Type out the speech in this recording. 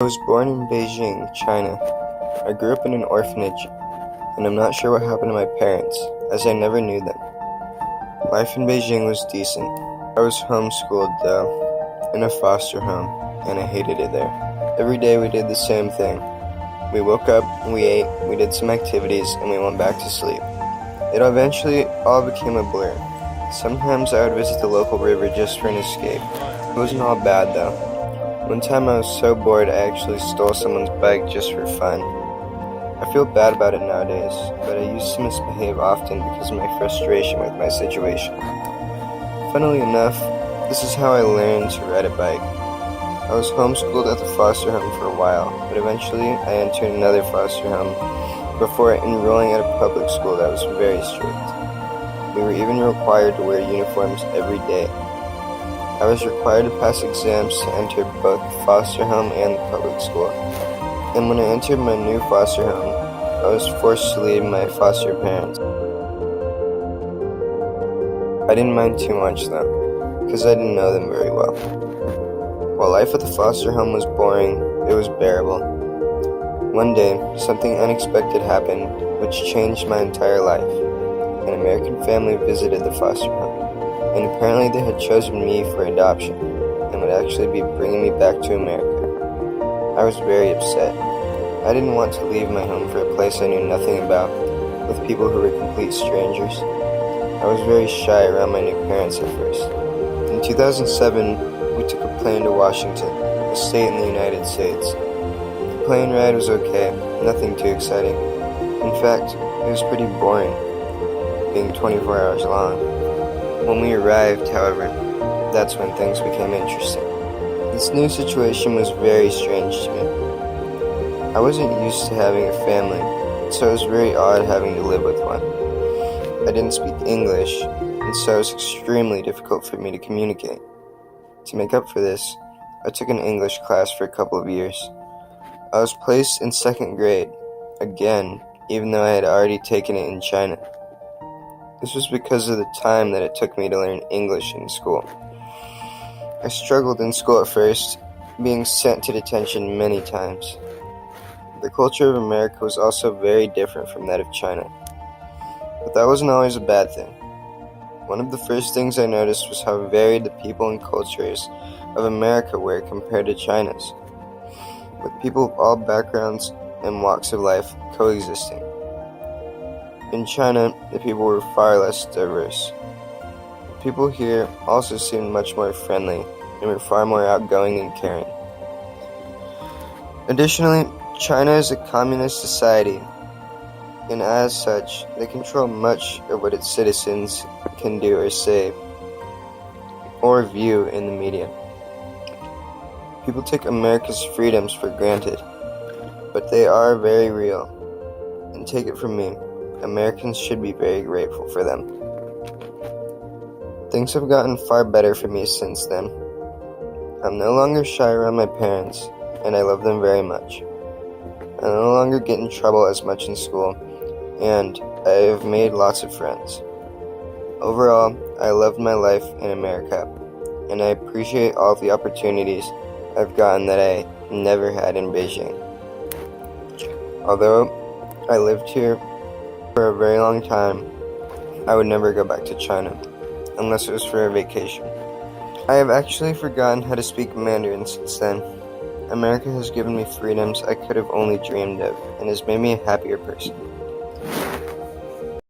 I was born in Beijing, China. I grew up in an orphanage, and I'm not sure what happened to my parents, as I never knew them. Life in Beijing was decent. I was homeschooled, though, in a foster home, and I hated it there. Every day we did the same thing. We woke up, we ate, we did some activities, and we went back to sleep. It eventually all became a blur. Sometimes I would visit the local river just for an escape. It wasn't all bad, though. One time I was so bored I actually stole someone's bike just for fun. I feel bad about it nowadays, but I used to misbehave often because of my frustration with my situation. Funnily enough, this is how I learned to ride a bike. I was homeschooled at the foster home for a while, but eventually I entered another foster home before enrolling at a public school that was very strict. We were even required to wear uniforms every day. I was required to pass exams to enter both the foster home and the public school. And when I entered my new foster home, I was forced to leave my foster parents. I didn't mind too much though, because I didn't know them very well. While life at the foster home was boring, it was bearable. One day, something unexpected happened, which changed my entire life. An American family visited the foster home, and apparently they had chosen me for adoption, and would actually be bringing me back to America. I was very upset. I didn't want to leave my home for a place I knew nothing about, with people who were complete strangers. I was very shy around my new parents at first. In 2007, we took a plane to Washington, a state in the United States. The plane ride was okay, nothing too exciting. In fact, it was pretty boring, being 24 hours long. When we arrived, however, that's when things became interesting. This new situation was very strange to me. I wasn't used to having a family, so it was very odd having to live with one. I didn't speak English, and so it was extremely difficult for me to communicate. To make up for this, I took an English class for a couple of years. I was placed in second grade, again, even though I had already taken it in China. This was because of the time that it took me to learn English in school. I struggled in school at first, being sent to detention many times. The culture of America was also very different from that of China. But that wasn't always a bad thing. One of the first things I noticed was how varied the people and cultures of America were compared to China's, with people of all backgrounds and walks of life coexisting. In China, the people were far less diverse. People here also seemed much more friendly and were far more outgoing and caring. Additionally, China is a communist society, and as such, they control much of what its citizens can do or say, or view in the media. People take America's freedoms for granted, but they are very real, and take it from me, Americans should be very grateful for them. Things have gotten far better for me since then. I'm no longer shy around my parents, and I love them very much. I no longer get in trouble as much in school, and I have made lots of friends. Overall, I love my life in America, and I appreciate all the opportunities I've gotten that I never had in Beijing. Although I lived here for a very long time, I would never go back to China, unless it was for a vacation. I have actually forgotten how to speak Mandarin since then. America has given me freedoms I could have only dreamed of, and has made me a happier person.